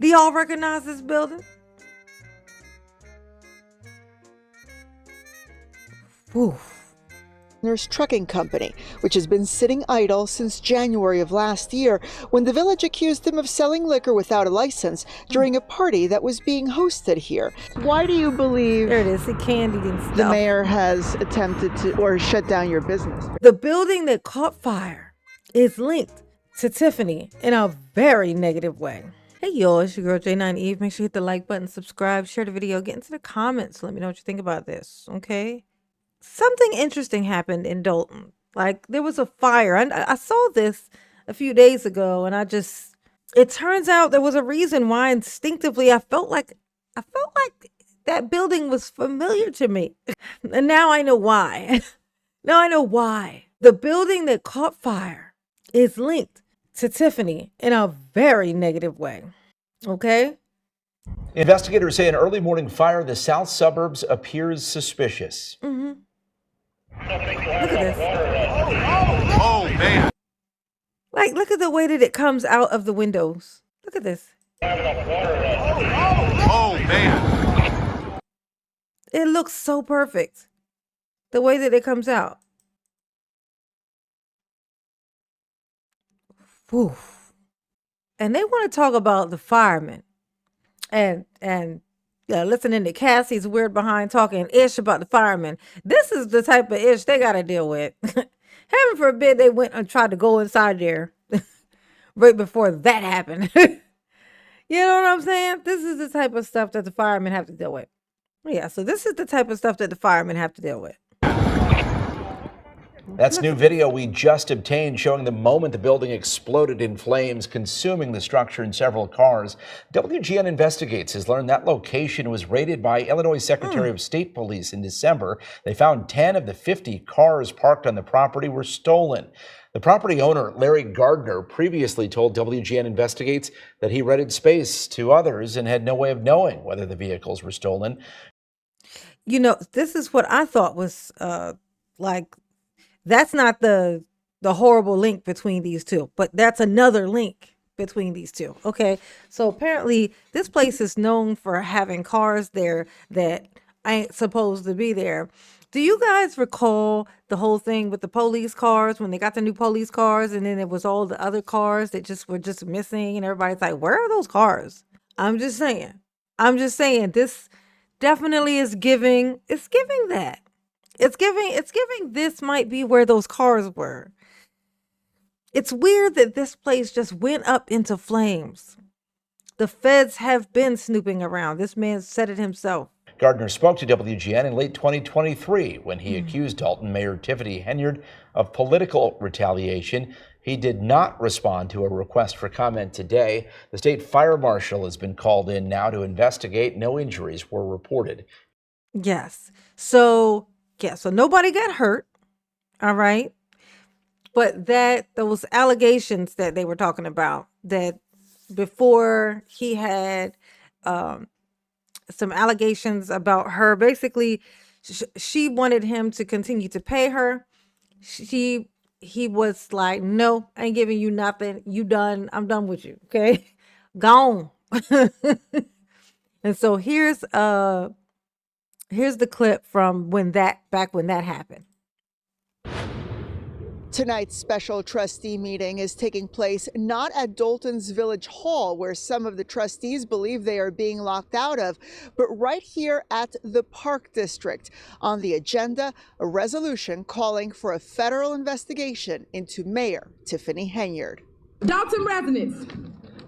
Do y'all recognize this building? Whew. Trucking company, which has been sitting idle since January of last year when the village accused them of selling liquor without a license during a party that was being hosted here. Why do you believe There it is, the candy and stuff. the mayor has attempted to or shut down your business? The building that caught fire is linked to Tiffany in a very negative way. Hey y'all, it's your girl J9 Eve. Make sure you hit the like button, subscribe, share the video, get into the comments. Let me know what you think about this, okay? Something interesting happened in Dolton. Like, there was a fire. I saw this a few days ago, and it turns out there was a reason why instinctively I felt like that building was familiar to me. And now I know why. Now I know why. The building that caught fire is linked to Tiffany in a very negative way. Okay? Investigators say an early morning fire in the south suburbs appears suspicious. Mm-hmm. Look at this. Oh, man. Like, look at the way that it comes out of the windows. Look at this. Oh, man. It looks so perfect. The way that it comes out. Whew. And they want to talk about the firemen. And listening to Cassie's weird behind talking ish about the firemen. This is the type of ish they got to deal with. Heaven forbid they went and tried to go inside there right before that happened. You know what I'm saying? This is the type of stuff that the firemen have to deal with. Yeah, so this is the type of stuff that the firemen have to deal with. That's new video we just obtained showing the moment the building exploded in flames, consuming the structure and several cars. WGN Investigates has learned that location was raided by Illinois Secretary of State Police in December. They found 10 of the 50 cars parked on the property were stolen. The property owner, Larry Gardner, previously told WGN Investigates that he rented space to others and had no way of knowing whether the vehicles were stolen. You know, this is what I thought was that's not the horrible link between these two, but that's another link between these two. Okay. So apparently this place is known for having cars there that ain't supposed to be there. Do you guys recall the whole thing with the police cars when they got the new police cars and then it was all the other cars that were just missing and everybody's like, where are those cars? I'm just saying this definitely it's giving that. It's giving this might be where those cars were. It's weird that this place just went up into flames. The feds have been snooping around. This man said it himself. Gardner spoke to WGN in late 2023 when he accused Dolton Mayor Tiffany Henyard of political retaliation. He did not respond to a request for comment today. The state fire marshal has been called in now to investigate. No injuries were reported. Yes. So nobody got hurt. All right. But those allegations that they were talking about, that before he had some allegations about her, basically she wanted him to continue to pay her. He was like, no, I ain't giving you nothing. You done. I'm done with you. Okay. Gone. And so here's the clip from back when that happened. Tonight's special trustee meeting is taking place not at Dolton's Village Hall, where some of the trustees believe they are being locked out of, but right here at the Park District. On the agenda, a resolution calling for a federal investigation into Mayor Tiffany Henyard. Dolton residents,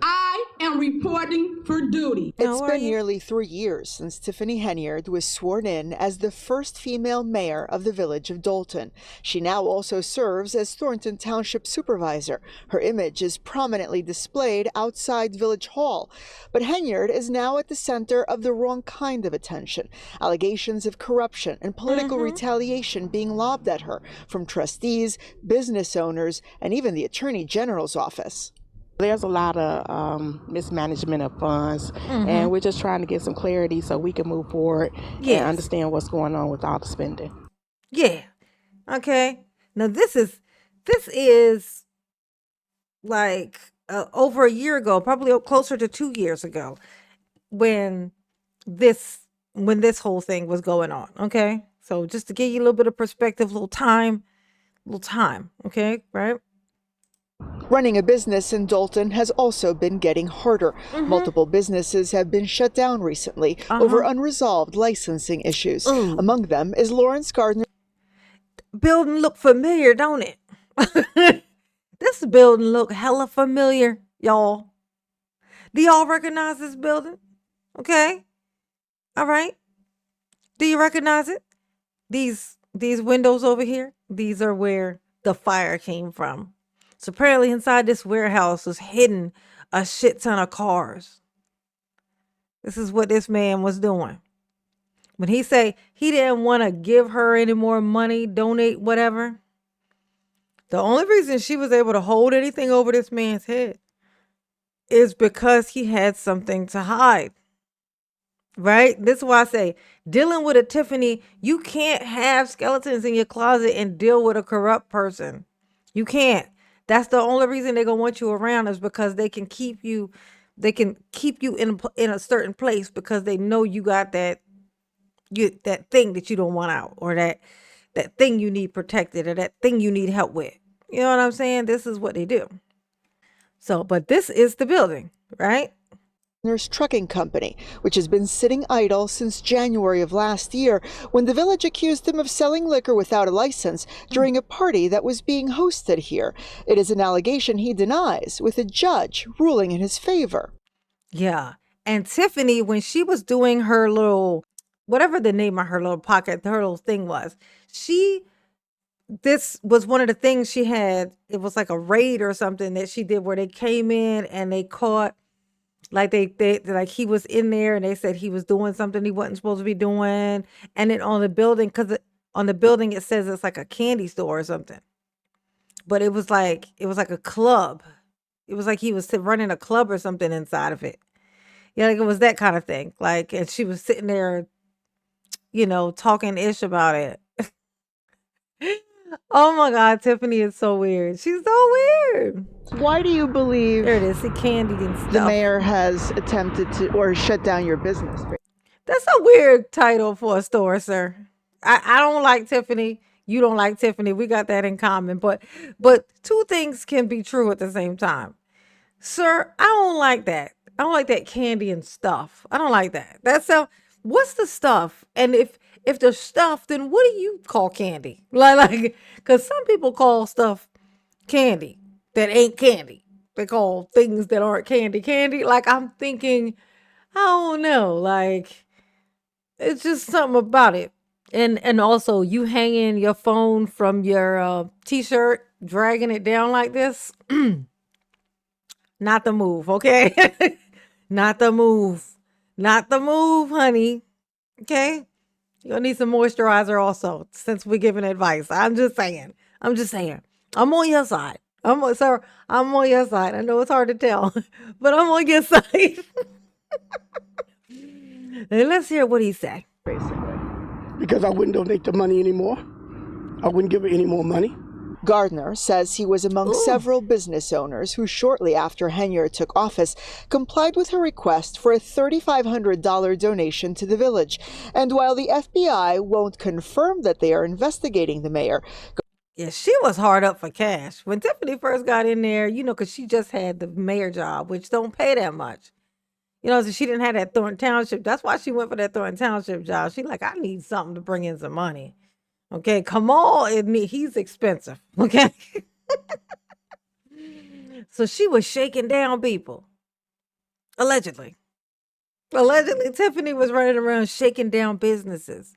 I am reporting for duty. It's been nearly 3 years since Tiffany Henyard was sworn in as the first female mayor of the village of Dolton. She now also serves as Thornton Township Supervisor. Her image is prominently displayed outside Village Hall. But Henyard is now at the center of the wrong kind of attention. Allegations of corruption and political retaliation being lobbed at her from trustees, business owners, and even the Attorney General's office. There's a lot of mismanagement of funds, and we're just trying to get some clarity so we can move forward and understand what's going on with all the spending. Yeah. Okay. Now this is like over a year ago, probably closer to 2 years ago, when this whole thing was going on. Okay, so just to give you a little bit of perspective, little time. Okay, right? Running a business in Dolton has also been getting harder. Multiple businesses have been shut down recently over unresolved licensing issues. Among them is Lawrence Gardner. Building look familiar, don't it? This building look hella familiar, y'all. Do y'all recognize this building? Okay. All right. Do you recognize it? These windows over here, these are where the fire came from. So apparently inside this warehouse was hidden a shit ton of cars. This is what this man was doing. When he say he didn't want to give her any more money, donate, whatever, the only reason she was able to hold anything over this man's head is because he had something to hide. Right? This is why I say, dealing with a Tiffany, you can't have skeletons in your closet and deal with a corrupt person. You can't. That's the only reason they're gonna want you around, is because they can keep you in a certain place, because they know you got that thing that you don't want out, or that thing you need protected, or that thing you need help with. You know what I'm saying? This is what they do. So, but this is the building, right? Gardner's trucking company, which has been sitting idle since January of last year, when the village accused him of selling liquor without a license during a party that was being hosted here. It is an allegation he denies, with a judge ruling in his favor. Yeah. And Tiffany, when she was doing her little, whatever the name of her little pocket, her little thing was, this was one of the things she had. It was like a raid or something that she did, where they came in and they caught, like they like he was in there, and they said he was doing something he wasn't supposed to be doing. And then on the building, on the building it says it's like a candy store or something, but it was like a club. It was like he was running a club or something inside of it. Yeah, like it was that kind of thing. Like, and she was sitting there, talking ish about it. Oh my God, Tiffany is so weird. She's so weird. Why do you believe There it is, the candy and stuff. the mayor has attempted to, or shut down your business? That's a weird title for a store, sir. I don't like Tiffany. You don't like Tiffany. We got that in common. But two things can be true at the same time. Sir, I don't like that. I don't like that candy and stuff. I don't like that. What's the stuff? And if the stuff, then what do you call candy? Like, because some people call stuff candy that ain't candy. They call things that aren't candy. Like, I'm thinking, I don't know. Like, it's just something about it. And also, you hanging your phone from your t-shirt, dragging it down like this. Not the move, okay? Not the move. Not the move, honey. Okay? You're gonna need some moisturizer also, since we're giving advice. I'm just saying. I'm on your side. I'm on your side. I know it's hard to tell, but I'm on your side. And let's hear what he said. Basically, because I wouldn't donate the money anymore. I wouldn't give her any more money. Gardner says he was among several business owners who, shortly after Henyard took office, complied with her request for a $3,500 donation to the village. And while the FBI won't confirm that they are investigating the mayor, Yeah, she was hard up for cash. When Tiffany first got in there, because she just had the mayor job, which don't pay that much. So she didn't have that Thornton Township. That's why she went for that Thornton Township job. She like, I need something to bring in some money. Okay, Kamal, he's expensive. Okay. So she was shaking down people. Allegedly, Tiffany was running around shaking down businesses.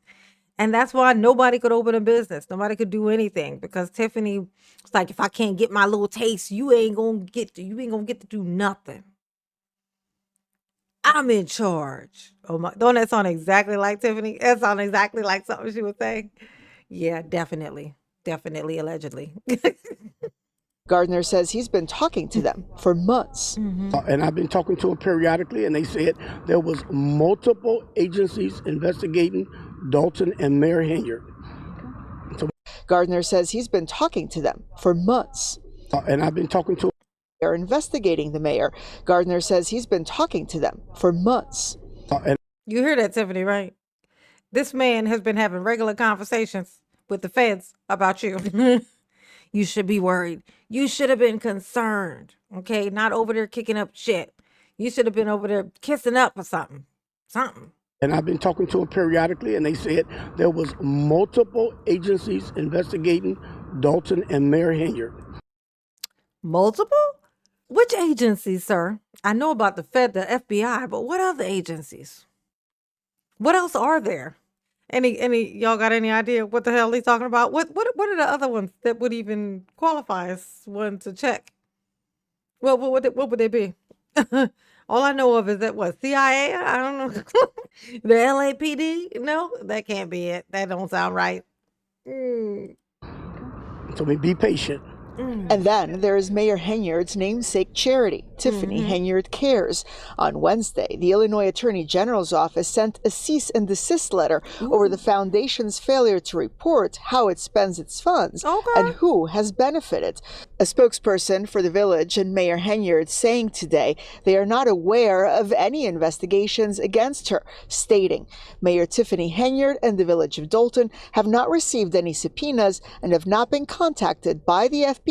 And that's why nobody could open a business. Nobody could do anything, because Tiffany was like, if I can't get my little taste, you ain't gonna get to do nothing. I'm in charge. Oh my, don't that sound exactly like Tiffany? That sounds exactly like something she would say. Yeah, definitely, allegedly. Gardner says he's been talking to them for months. And I've been talking to them periodically, and they said there was multiple agencies investigating Dalton and Mayor Henyard. Gardner says he's been talking to them for months. And I've been talking to They're investigating the mayor. Gardner says he's been talking to them for months. You hear that, Tiffany, right? This man has been having regular conversations with the feds about you. You should be worried. You should have been concerned, okay? Not over there kicking up shit. You should have been over there kissing up or something. And I've been talking to them periodically, and they said there was multiple agencies investigating Dalton and Mayor Henyard. Multiple? Which agencies, sir? I know about the Fed, the FBI, but what other agencies? What else are there? Any y'all got any idea what the hell he's talking about? What are the other ones that would even qualify as one to check? Well, what would they be? All I know of is that what, CIA? I don't know. The LAPD? No, that can't be it. That don't sound right. So we be patient. And then there is Mayor Henyard's namesake charity, Tiffany Henyard Cares. On Wednesday, the Illinois Attorney General's office sent a cease and desist letter over the foundation's failure to report how it spends its funds and who has benefited. A spokesperson for the village and Mayor Henyard saying today they are not aware of any investigations against her, stating Mayor Tiffany Henyard and the village of Dolton have not received any subpoenas and have not been contacted by the FBI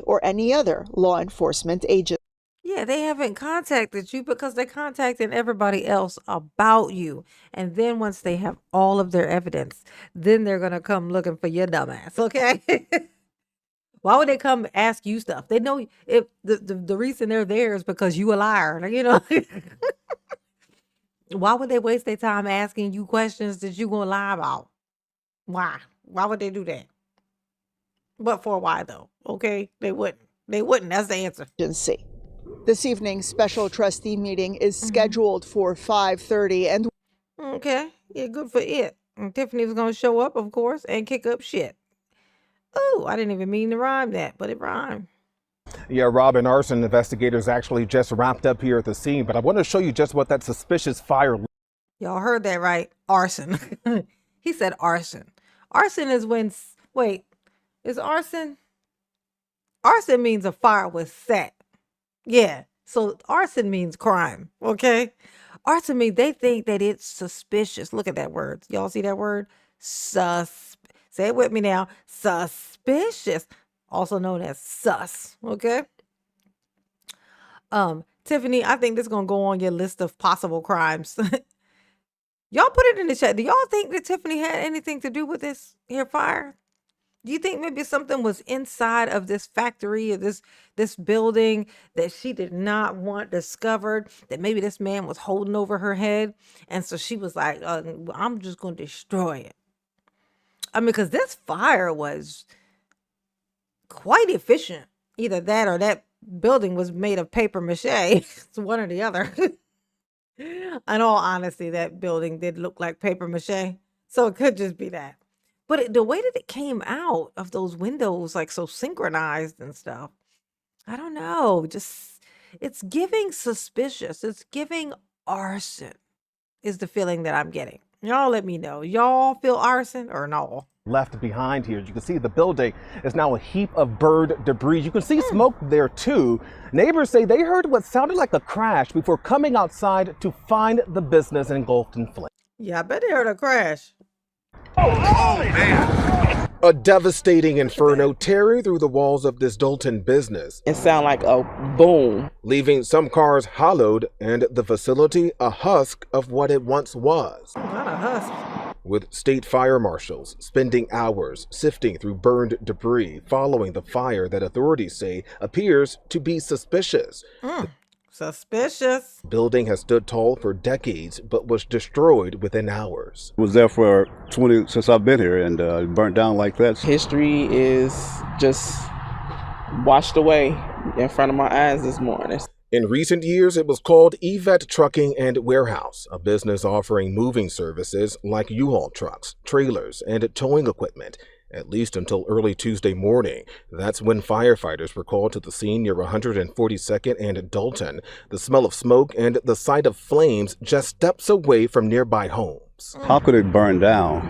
or any other law enforcement agency. Yeah, they haven't contacted you because they're contacting everybody else about you. And then once they have all of their evidence, then they're going to come looking for your dumbass, okay? Why would they come ask you stuff? They know if the reason they're there is because you a liar, you know? Why would they waste their time asking you questions that you going to lie about? Why? Why would they do that? But for why though? Okay, they wouldn't. They wouldn't. That's the answer. This evening's special trustee meeting is scheduled for 5:30 and okay, yeah, good for it. And Tiffany was gonna show up, of course, and kick up shit. Oh, I didn't even mean to rhyme that, but it rhymed. Yeah, Rob, and arson investigators actually just wrapped up here at the scene, but I want to show you just what that suspicious fire. Y'all heard that right? Arson. He said arson. Arson is when. Wait. Is arson? Arson means a fire was set. Yeah. So arson means crime. Okay. Arson means they think that it's suspicious. Look at that word. Y'all see that word? Say it with me now. Suspicious. Also known as sus. Okay. Tiffany, I think this is gonna go on your list of possible crimes. Y'all put it in the chat. Do y'all think that Tiffany had anything to do with this here fire? Do you think maybe something was inside of this factory or this building that she did not want discovered, that maybe this man was holding over her head? And so she was like, I'm just going to destroy it. I mean, because this fire was quite efficient. Either that or that building was made of paper mache. It's one or the other. In all honesty, that building did look like paper mache. So it could just be that. But the way that it came out of those windows, like so synchronized and stuff, I don't know. Just, it's giving suspicious. It's giving arson is the feeling that I'm getting. Y'all let me know. Y'all feel arson or no? Left behind here. You can see the building is now a heap of burned debris. You can see smoke there too. Neighbors say they heard what sounded like a crash before coming outside to find the business engulfed in flames. Yeah, I bet they heard a crash. Oh, man. A devastating inferno tearing through the walls of this Dolton business. It sounded like a boom, leaving some cars hollowed and the facility a husk of what it once was. Not a husk. With state fire marshals spending hours sifting through burned debris following the fire that authorities say appears to be suspicious. Suspicious. The building has stood tall for decades, but was destroyed within hours. Was there for since I've been here, and burnt down like that. History is just washed away in front of my eyes this morning. In recent years, it was called Yvette Trucking and Warehouse, a business offering moving services like U-Haul trucks, trailers, and towing equipment. At least until early Tuesday morning. That's when firefighters were called to the scene near 142nd and Dolton. The smell of smoke and the sight of flames just steps away from nearby homes. How could it burn down?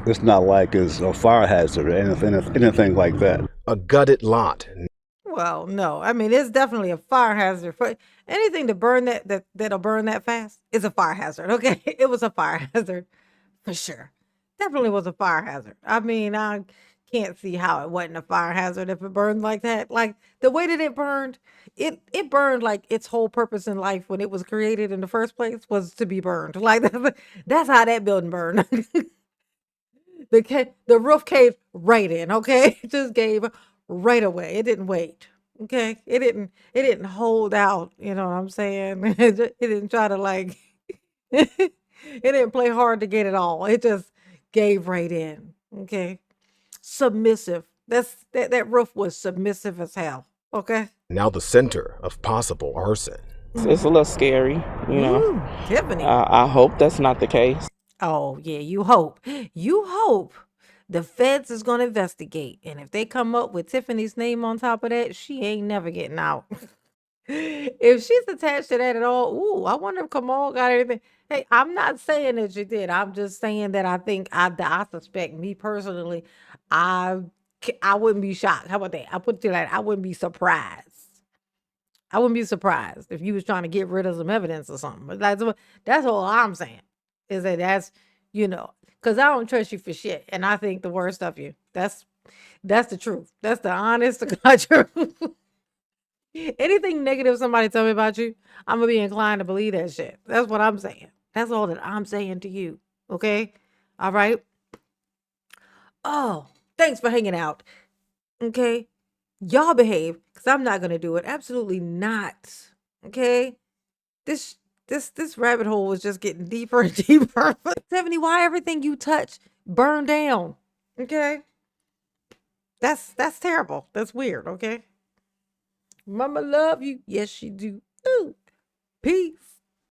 It's not like it's a fire hazard or anything like that. A gutted lot. Well, no. I mean, it's definitely a fire hazard for anything to burn that'll burn that fast is a fire hazard. Okay. It was a fire hazard for sure. Definitely was a fire hazard. I mean, I can't see how it wasn't a fire hazard if it burned like that. Like the way that it burned, it burned like its whole purpose in life when it was created in the first place was to be burned. Like that's how that building burned. The roof caved right in, okay? It just gave right away. It didn't wait. Okay? It didn't hold out, you know what I'm saying? It didn't try to like it didn't play hard to get it all. It just gave right in. Okay? Submissive. That roof was submissive as hell. Okay? Now the center of possible arson. It's a little scary, you know. Ooh, Tiffany. I hope that's not the case. Oh, yeah, you hope. You hope the feds is going to investigate. And if they come up with Tiffany's name on top of that, she ain't never getting out. If she's attached to that at all, ooh, I wonder if Kamal got anything. Hey, I'm not saying that you did. I'm just saying that I think I suspect me personally, I wouldn't be shocked. How about that? I put it to you like I wouldn't be surprised. I wouldn't be surprised if you was trying to get rid of some evidence or something. But that's all I'm saying. Is that that's, because I don't trust you for shit. And I think the worst of you. That's the truth. That's the honest to God truth. Anything negative somebody tell me about you, I'm going to be inclined to believe that shit. That's what I'm saying. That's all that I'm saying to you. Okay? All right? Oh, thanks for hanging out. Okay? Y'all behave, because I'm not going to do it. Absolutely not. Okay? This rabbit hole was just getting deeper and deeper. 70, why everything you touch burn down? Okay? That's terrible. That's weird, okay? Mama love you. Yes, she do. Ooh. Peace.